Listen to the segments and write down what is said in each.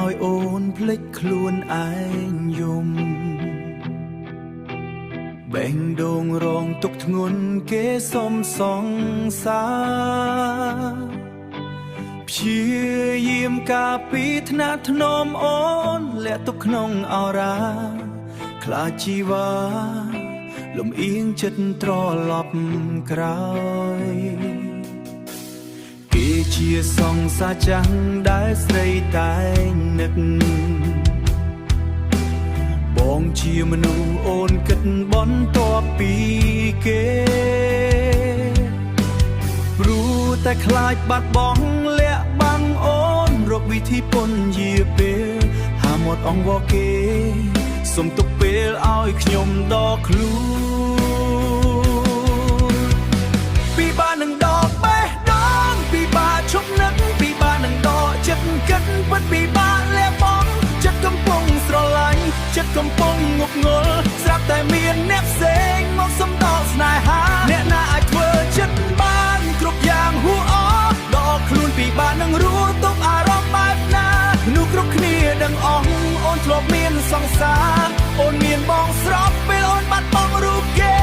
ឲ្យអូនភ្លេចខ្លួនឯងយំបែងដងរងទុកធ្ងន់គេសុំសង្សារព្យាយាមការពីថ្នាក់ធ្នមអូនលាក់ទុកក្នុងអរ៉ាខ្លាចជីវ៉ាលំអៀងចិត្តត្រឡប់ក្រោយគេជាសង្សារចាំងដែលស្រីតែងនឹកបងជាមនុស្សអូនគិតបន្ទាប់ពីគេព្រោះតែខ្លាចបាត់បង់លាក់បាំងអូនរកវិធីពន្យាពេលហាមាត់អង្វរគេសុំទុកពេលឲ្យខ្ញុំដកខ្លួនពីបានឹងដកបេះដូងពីបាឈប់នឹកពីបានឹងដកចិត្តគិតពិតពីបាលះបង់ចិត្តកំពុងស្រឡាញ់ចិត្តកំពុងងប់ងល់ស្រាប់តែមានអ្នកផ្សេងមកសំដកស្នេហាអ្នកណាអាចធ្វើចិត្តបានគ្រប់យ៉ាងហួអដកខ្លួនពីបានឹងរួចទុកអារម្មណ៍បែបណានោះគ្រប់គ្នាដឹងអស់អូនធ្លាប់មានសង្សារអូនមានបងស្របពេលអូនបាត់បង់រូបគេ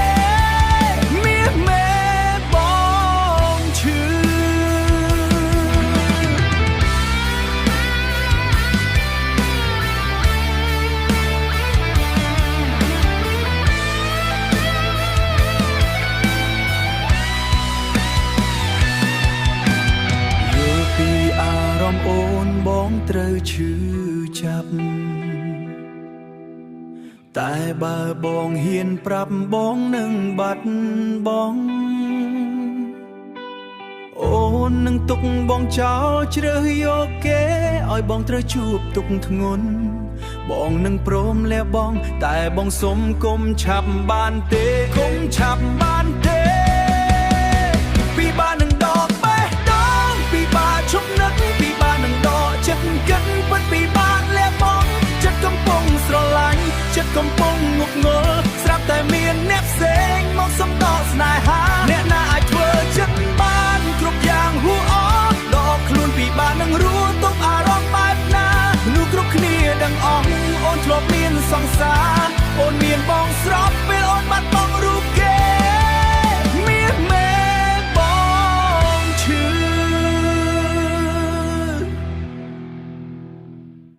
មានមេបងឈឺពីអារម្មណ៍អូនបងត្រូវឈឺចាប់តែបើបងហ៊ានប្រាប់បងនឹងបាត់បង់អូននឹងទុកបងចោលជ្រើសយកគេឲ្យបងត្រូវជួបទុកធ្ងន់បងនឹងព្រមលះបង់តែបងសុំកុំឆាប់បានទេកុំឆាប់បានទេពីបានឹងដកបេះដូងពីបាឈប់នឹកពីបានឹងដកចិត្តគិតពិតពីបាលះបង់ចិត្តកំពុងស្រឡាញ់ចិត្តកំពុងងប់ងល់ស្រាប់តែមានអ្នកផ្សេងមកសំដកស្នេហាអ្នកណាអាចធ្វើចិត្តបានគ្រប់យ៉ាងហួអដកខ្លួនពីបានឹងរួចទុកអារម្មណ៍បែបណានោះគ្រប់គ្នាដឹងអស់អូនធ្លាប់មានសង្សារអូនមានបងស្រប